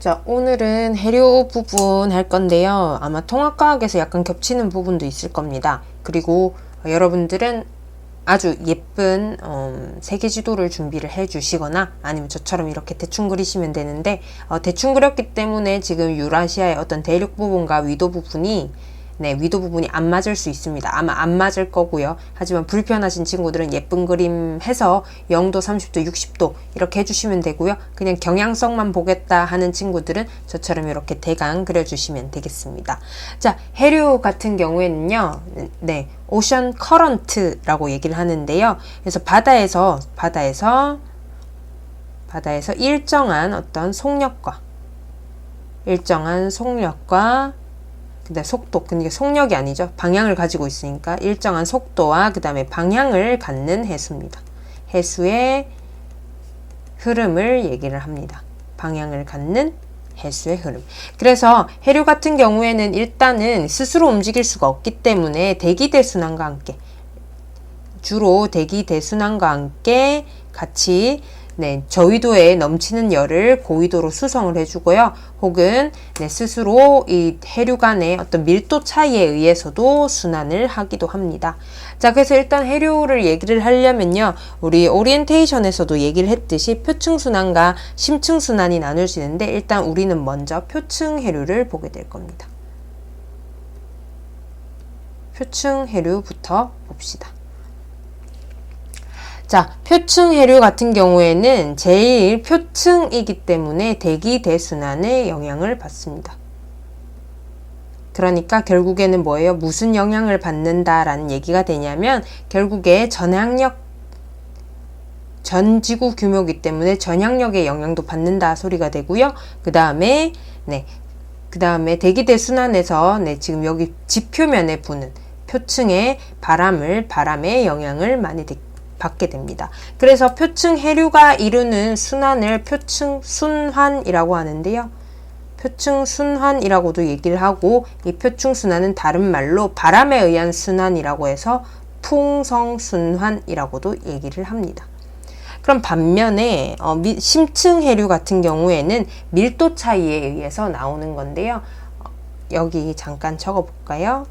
자, 오늘은 해류 부분 할 건데요. 아마 통합과학에서 약간 겹치는 부분도 있을 겁니다. 그리고 여러분들은 아주 예쁜 세계지도를 준비를 해 주시거나 아니면 저처럼 이렇게 대충 그리시면 되는데 대충 그렸기 때문에 지금 유라시아의 어떤 대륙 부분과 위도 부분이 위도 부분이 안 맞을 수 있습니다. 아마 안 맞을 거고요. 하지만 불편하신 친구들은 예쁜 그림 해서 0도, 30도, 60도 이렇게 해주시면 되고요. 그냥 경향성만 보겠다 하는 친구들은 저처럼 이렇게 대강 그려주시면 되겠습니다. 자, 해류 같은 경우에는요. 오션 커런트라고 얘기를 하는데요. 그래서 바다에서 일정한 어떤 속력과 그다음 속도, 근데 속력이 아니죠. 방향을 가지고 있으니까 일정한 속도와 그 다음에 방향을 갖는 해수입니다. 해수의 흐름을 얘기를 합니다. 방향을 갖는 해수의 흐름. 그래서 해류 같은 경우에는 일단은 스스로 움직일 수가 없기 때문에 대기대순환과 함께 주로 대기대순환과 함께 같이 저위도에 넘치는 열을 고위도로 수송을 해주고요. 혹은 스스로 이 해류 간의 어떤 밀도 차이에 의해서도 순환을 하기도 합니다. 자, 그래서 일단 해류를 얘기를 하려면요. 우리 오리엔테이션에서도 얘기를 했듯이 표층 순환과 심층 순환이 나눠지는데 일단 우리는 먼저 표층 해류를 보게 될 겁니다. 표층 해류부터 봅시다. 자, 표층 해류 같은 경우에는 제일 표층이기 때문에 대기대순환의 영향을 받습니다. 그러니까 결국에는 뭐예요? 무슨 영향을 받는다라는 얘기가 되냐면 결국에 전지구 규모이기 때문에 전향력의 영향도 받는다 소리가 되고요. 그 다음에 대기대순환에서 지금 여기 지표면에 부는 표층의 바람의 영향을 많이 받게 됩니다. 그래서 표층 해류가 이루는 순환을 표층 순환이라고 하는데요. 표층 순환이라고도 얘기를 하고 이 표층 순환은 다른 말로 바람에 의한 순환이라고 해서 풍성 순환이라고도 얘기를 합니다. 그럼 반면에 심층 해류 같은 경우에는 밀도 차이에 의해서 나오는 건데요. 여기 잠깐 적어 볼까요?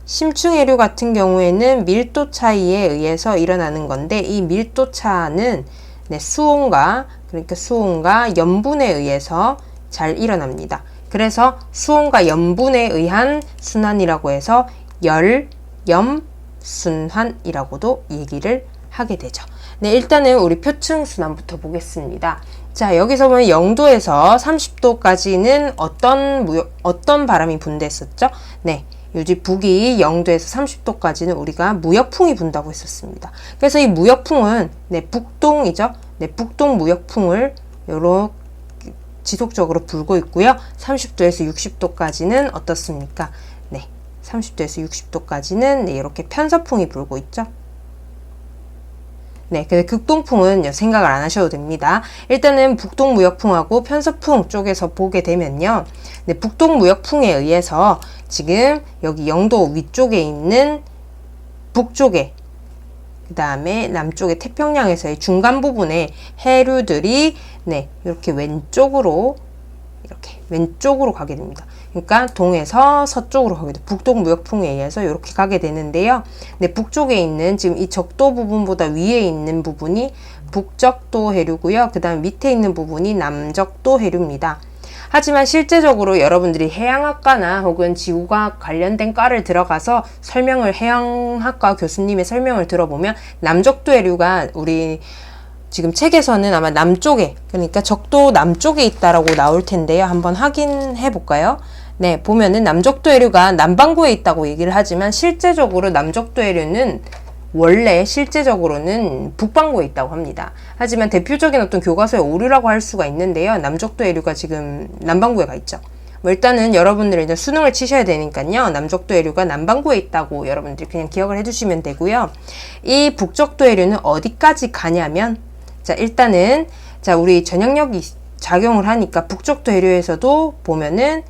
심층 해류 같은 경우에는 밀도 차이에 의해서 일어나는 건데 이 밀도 차는 수온과 염분에 의해서 잘 일어납니다. 그래서 수온과 염분에 의한 순환이라고 해서 염 순환이라고도 얘기를 하게 되죠. 일단은 우리 표층 순환부터 보겠습니다. 자, 여기서 보면 0도에서 30도까지는 어떤 바람이 분다했었죠? 요즘 북이 0도에서 30도까지는 우리가 무역풍이 분다고 했었습니다. 그래서 이 무역풍은 북동이죠. 북동 무역풍을 요렇게 지속적으로 불고 있고요. 30도에서 60도까지는 어떻습니까? 30도에서 60도까지는 이렇게 편서풍이 불고 있죠. 근데 극동풍은 생각을 안 하셔도 됩니다. 일단은 북동무역풍하고 편서풍 쪽에서 보게 되면요. 북동무역풍에 의해서 지금 여기 0도 위쪽에 있는 북쪽에 그 다음에 남쪽의 태평양에서의 중간 부분에 해류들이 이렇게 왼쪽으로 가게 됩니다. 그러니까 동에서 서쪽으로 가게 돼요. 북동무역풍에 의해서 이렇게 가게 되는데요. 북쪽에 있는 지금 이 적도 부분보다 위에 있는 부분이 북적도 해류고요. 그 다음 밑에 있는 부분이 남적도 해류입니다. 하지만 실제적으로 여러분들이 해양학과나 혹은 지구과학 관련된 과를 들어가서 해양학과 교수님의 설명을 들어보면 남적도 해류가 우리 지금 책에서는 아마 남쪽에, 그러니까 적도 남쪽에 있다라고 나올 텐데요. 한번 확인해 볼까요? 보면은 남적도 해류가 남반구에 있다고 얘기를 하지만 실제적으로 남적도 해류는 원래 실제적으로는 북반구에 있다고 합니다. 하지만 대표적인 어떤 교과서의 오류라고 할 수가 있는데요. 남적도 해류가 지금 남반구에 가 있죠. 일단은 여러분들이 이제 수능을 치셔야 되니까요. 남적도 해류가 남반구에 있다고 여러분들이 그냥 기억을 해주시면 되고요. 이 북적도 해류는 어디까지 가냐면 일단은 우리 전향력이 작용을 하니까 북적도 해류에서도 보면은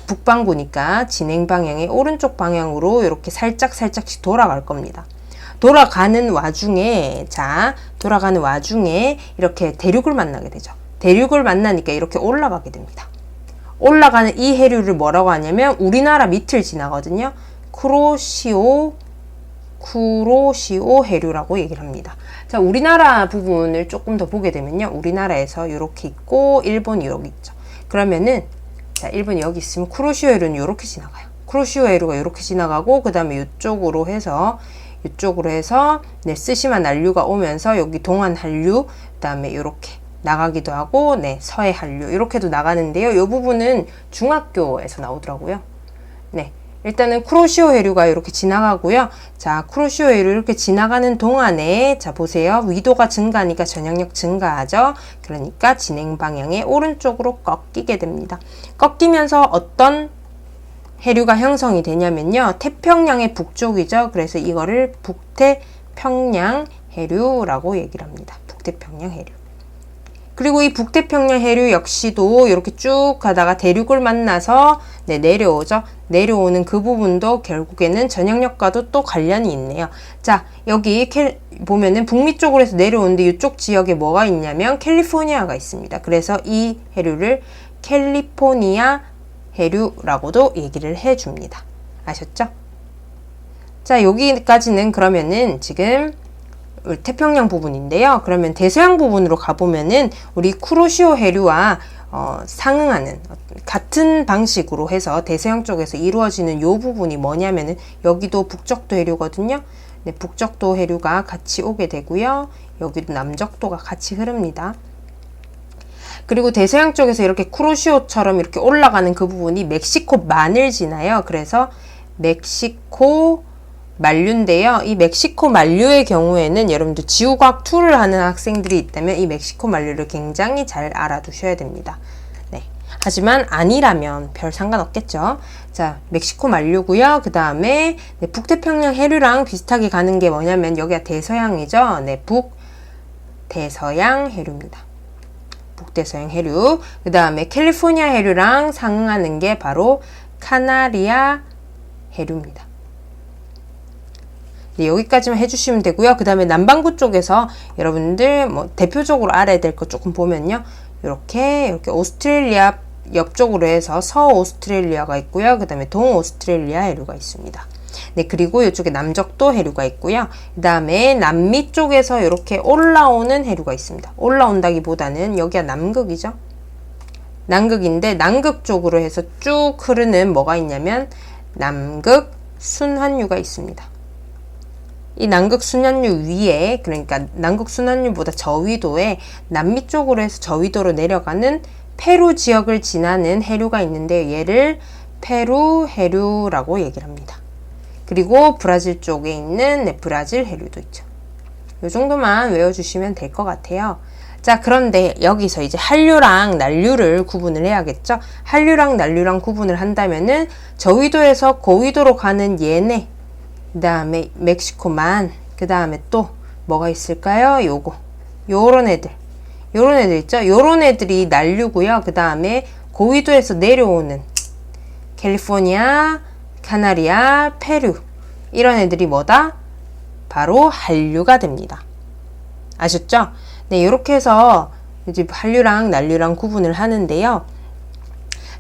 북반구니까 진행 방향의 오른쪽 방향으로 이렇게 살짝씩 돌아갈 겁니다. 돌아가는 와중에 이렇게 대륙을 만나게 되죠. 대륙을 만나니까 이렇게 올라가게 됩니다. 올라가는 이 해류를 뭐라고 하냐면 우리나라 밑을 지나거든요. 쿠로시오 해류라고 얘기를 합니다. 자, 우리나라 부분을 조금 더 보게 되면요. 우리나라에서 이렇게 있고 일본이 여기 있죠. 그러면은 자, 일본이 여기 있으면 쿠로시오 해류는 이렇게 지나가요. 쿠로시오 해류가 이렇게 지나가고 그 다음에 이쪽으로 해서 네, 쓰시마 난류가 오면서 여기 동안 한류, 그 다음에 이렇게 나가기도 하고, 네, 서해 한류 이렇게도 나가는데요. 이 부분은 중학교에서 나오더라고요. 네, 일단은 쿠로시오 해류가 이렇게 지나가고요. 자, 쿠로시오 해류 이렇게 지나가는 동안에 자 보세요. 위도가 증가하니까 전향력 증가하죠. 그러니까 진행 방향의 오른쪽으로 꺾이게 됩니다. 꺾이면서 어떤 해류가 형성이 되냐면요. 태평양의 북쪽이죠. 그래서 이거를 북태평양 해류라고 얘기를 합니다. 북태평양 해류. 그리고 이 북태평양 해류 역시도 이렇게 쭉 가다가 대륙을 만나서 네, 내려오죠. 내려오는 그 부분도 결국에는 전향력과도 또 관련이 있네요. 자, 여기 보면은 북미 쪽으로 해서 내려오는데 이쪽 지역에 뭐가 있냐면 캘리포니아가 있습니다. 그래서 이 해류를 캘리포니아 해류라고도 얘기를 해줍니다. 아셨죠? 자, 여기까지는 그러면은 지금 태평양 부분인데요. 그러면 대서양 부분으로 가보면은 우리 쿠로시오 해류와 상응하는 같은 방식으로 해서 대서양 쪽에서 이루어지는 요 부분이 뭐냐면은 여기도 북적도 해류거든요. 네, 북적도 해류가 같이 오게 되고요. 여기도 남적도가 같이 흐릅니다. 그리고 대서양 쪽에서 이렇게 쿠로시오처럼 이렇게 올라가는 그 부분이 멕시코만을 지나요. 그래서 멕시코 만류인데요. 이 멕시코 만류의 경우에는 여러분들 지구과학 2를 하는 학생들이 있다면 이 멕시코 만류를 굉장히 잘 알아두셔야 됩니다. 네. 하지만 아니라면 별 상관없겠죠. 자, 멕시코 만류고요. 그 다음에 네, 북태평양 해류랑 비슷하게 가는 게 뭐냐면 여기가 대서양이죠. 네, 북대서양 해류입니다. 북대서양 해류. 그 다음에 캘리포니아 해류랑 상응하는 게 바로 카나리아 해류입니다. 네, 여기까지만 해주시면 되고요. 그 다음에 남반구 쪽에서 여러분들 뭐 대표적으로 알아야 될 거 조금 보면요. 이렇게 오스트레일리아 옆쪽으로 해서 서오스트레일리아가 있고요. 그 다음에 동오스트레일리아 해류가 있습니다. 네, 그리고 이쪽에 남적도 해류가 있고요. 그 다음에 남미 쪽에서 이렇게 올라오는 해류가 있습니다. 올라온다기보다는 여기가 남극이죠. 남극인데 남극 쪽으로 해서 쭉 흐르는 뭐가 있냐면 남극 순환류가 있습니다. 이 남극 순환류 위에, 그러니까 남극 순환류보다 저위도에 남미 쪽으로 해서 저위도로 내려가는 페루 지역을 지나는 해류가 있는데 얘를 페루 해류라고 얘기를 합니다. 그리고 브라질 쪽에 있는 네, 브라질 해류도 있죠. 이 정도만 외워주시면 될 것 같아요. 자, 그런데 여기서 이제 한류랑 난류를 구분을 해야겠죠. 한류랑 난류랑 구분을 한다면은 저위도에서 고위도로 가는 얘네, 그 다음에 멕시코만, 그 다음에 또 뭐가 있을까요? 요런 애들 있죠. 요런 애들이 난류고요. 그 다음에 고위도에서 내려오는 캘리포니아, 카나리아, 페루 이런 애들이 뭐다? 바로 한류가 됩니다. 아셨죠? 네, 이렇게 해서 이제 한류랑 난류랑 구분을 하는데요.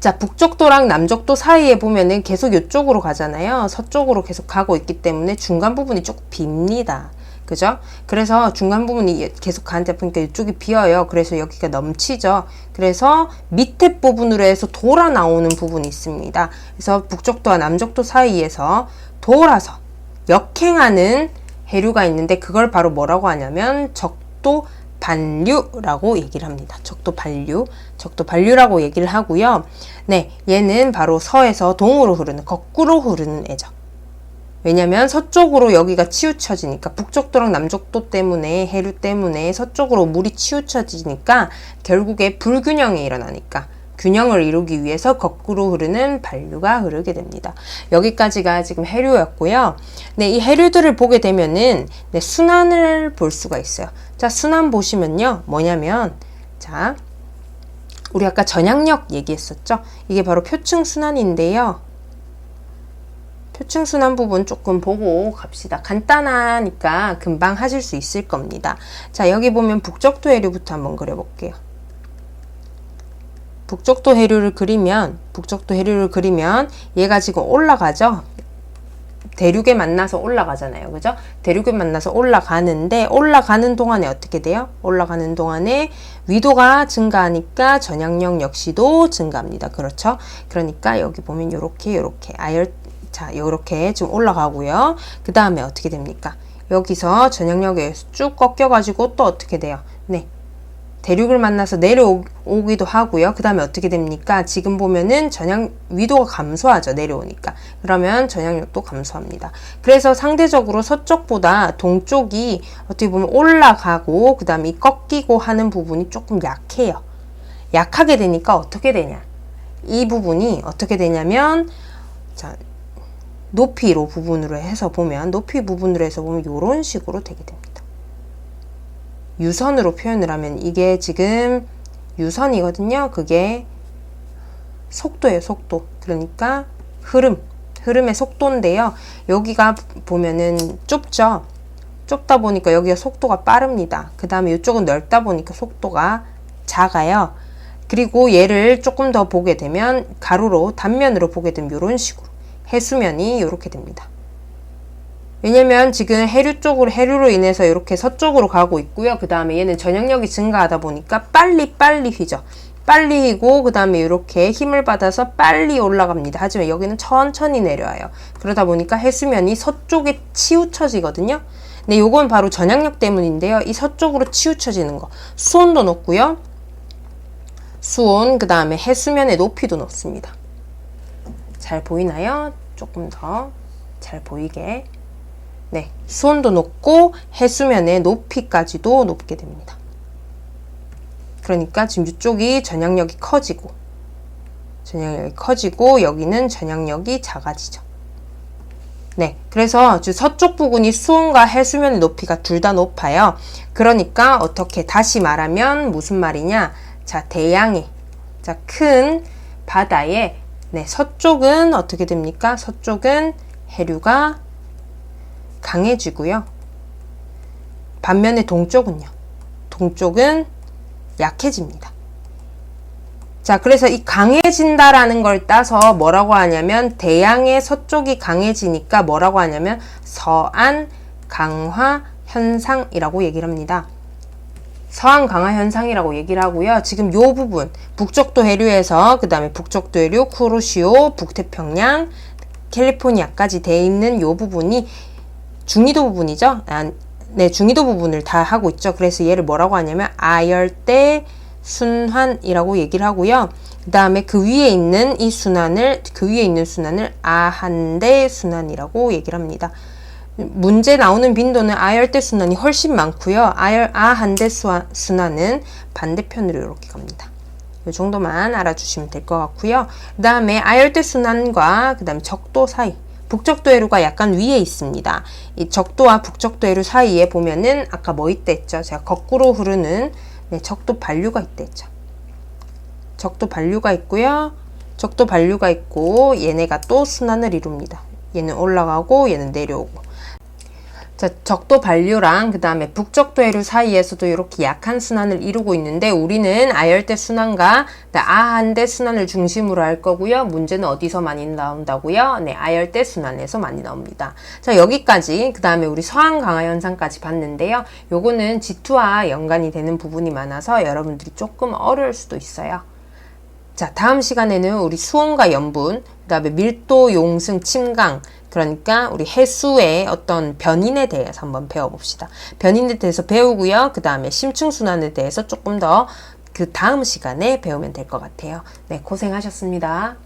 자, 북적도랑 남적도 사이에 보면은 계속 이쪽으로 가잖아요. 서쪽으로 계속 가고 있기 때문에 중간 부분이 조금 빕니다. 그죠? 그래서 중간 부분이 계속 가는데 보니까 이쪽이 비어요. 그래서 여기가 넘치죠. 그래서 밑에 부분으로 해서 돌아 나오는 부분이 있습니다. 그래서 북적도와 남적도 사이에서 돌아서 역행하는 해류가 있는데 그걸 바로 뭐라고 하냐면 적도 반류라고 얘기를 합니다. 적도 반류라고 얘기를 하고요. 네, 얘는 바로 서에서 동으로 흐르는, 거꾸로 흐르는 애죠. 왜냐면 서쪽으로 여기가 치우쳐지니까, 북적도랑 남적도 때문에, 해류 때문에 서쪽으로 물이 치우쳐지니까 결국에 불균형이 일어나니까 균형을 이루기 위해서 거꾸로 흐르는 반류가 흐르게 됩니다. 여기까지가 지금 해류였고요. 네, 이 해류들을 보게 되면은 네, 순환을 볼 수가 있어요. 자, 순환 보시면요. 뭐냐면, 자, 우리 아까 전향력 얘기했었죠? 이게 바로 표층 순환인데요. 표층순환 부분 조금 보고 갑시다. 간단하니까 금방 하실 수 있을 겁니다. 자, 여기 보면 북적도 해류부터 한번 그려볼게요. 북적도 해류를 그리면 얘가 지금 올라가죠? 대륙에 만나서 올라가잖아요. 그죠? 대륙에 만나서 올라가는데, 올라가는 동안에 어떻게 돼요? 올라가는 동안에 위도가 증가하니까 전향력 역시도 증가합니다. 그렇죠? 그러니까 여기 보면 요렇게 자, 요렇게 지금 올라가고요. 그 다음에 어떻게 됩니까? 여기서 전향력에 쭉 꺾여가지고 또 어떻게 돼요? 네. 대륙을 만나서 내려오기도 하고요. 그 다음에 어떻게 됩니까? 지금 보면은 위도가 감소하죠. 내려오니까. 그러면 전향력도 감소합니다. 그래서 상대적으로 서쪽보다 동쪽이 어떻게 보면 올라가고 그 다음에 꺾이고 하는 부분이 조금 약해요. 약하게 되니까 어떻게 되냐? 이 부분이 어떻게 되냐면, 자, 높이 부분으로 해서 보면 이런 식으로 되게 됩니다. 유선으로 표현을 하면 이게 지금 유선이거든요. 그게 속도예요, 속도. 그러니까 흐름의 속도인데요. 여기가 보면은 좁죠. 좁다 보니까 여기가 속도가 빠릅니다. 그 다음에 이쪽은 넓다 보니까 속도가 작아요. 그리고 얘를 조금 더 보게 되면 단면으로 보게 되면 이런 식으로 해수면이 이렇게 됩니다. 왜냐면 지금 해류로 인해서 이렇게 서쪽으로 가고 있고요. 그 다음에 얘는 전향력이 증가하다 보니까 빨리 휘죠. 빨리 휘고 그 다음에 이렇게 힘을 받아서 빨리 올라갑니다. 하지만 여기는 천천히 내려와요. 그러다 보니까 해수면이 서쪽에 치우쳐지거든요. 네, 요건 바로 전향력 때문인데요. 이 서쪽으로 치우쳐지는 거. 수온도 높고요. 수온, 그 다음에 해수면의 높이도 높습니다. 잘 보이나요? 조금 더 잘 보이게. 네, 수온도 높고 해수면의 높이까지도 높게 됩니다. 그러니까 지금 이쪽이 전향력이 커지고 여기는 전향력이 작아지죠. 네, 그래서 서쪽 부분이 수온과 해수면의 높이가 둘 다 높아요. 그러니까 어떻게 다시 말하면 무슨 말이냐? 자, 큰 바다에 서쪽은 어떻게 됩니까? 서쪽은 해류가 강해지고요. 반면에 동쪽은 약해집니다. 자, 그래서 이 강해진다라는 걸 따서 뭐라고 하냐면 대양의 서쪽이 강해지니까 뭐라고 하냐면 서안 강화 현상이라고 얘기를 합니다. 서안 강화 현상이라고 얘기를 하고요. 지금 요 부분 북적도 해류에서 그 다음에 북적도 해류, 쿠로시오, 북태평양, 캘리포니아까지 돼 있는 요 부분이 중위도 부분이죠. 네, 중위도 부분을 다 하고 있죠. 그래서 얘를 뭐라고 하냐면 아열대 순환이라고 얘기를 하고요. 그 다음에 그 위에 있는 순환을 아한대 순환이라고 얘기를 합니다. 문제 나오는 빈도는 아열대 순환이 훨씬 많고요. 아한대 순환은 반대편으로 이렇게 갑니다. 이 정도만 알아주시면 될 것 같고요. 그 다음에 아열대 순환과 그 다음에 적도 사이, 북적도 해류가 약간 위에 있습니다. 이 적도와 북적도 해류 사이에 보면은 아까 뭐 있다 했죠? 제가 거꾸로 흐르는 적도 반류가 있다 했죠. 적도 반류가 있고요. 적도 반류가 있고 얘네가 또 순환을 이룹니다. 얘는 올라가고 얘는 내려오고. 자, 적도 반류랑 그 다음에 북적도 해류 사이에서도 이렇게 약한 순환을 이루고 있는데 우리는 아열대 순환과 아한대 순환을 중심으로 할 거고요. 문제는 어디서 많이 나온다고요? 네, 아열대 순환에서 많이 나옵니다. 자, 여기까지 그 다음에 우리 서안 강화 현상까지 봤는데요. 요거는 G2와 연관이 되는 부분이 많아서 여러분들이 조금 어려울 수도 있어요. 자, 다음 시간에는 우리 수온과 염분, 그 다음에 밀도, 용승, 침강, 그러니까 우리 해수의 어떤 변인에 대해서 한번 배워봅시다. 변인에 대해서 배우고요. 그 다음에 심층순환에 대해서 조금 더 그 다음 시간에 배우면 될 것 같아요. 네, 고생하셨습니다.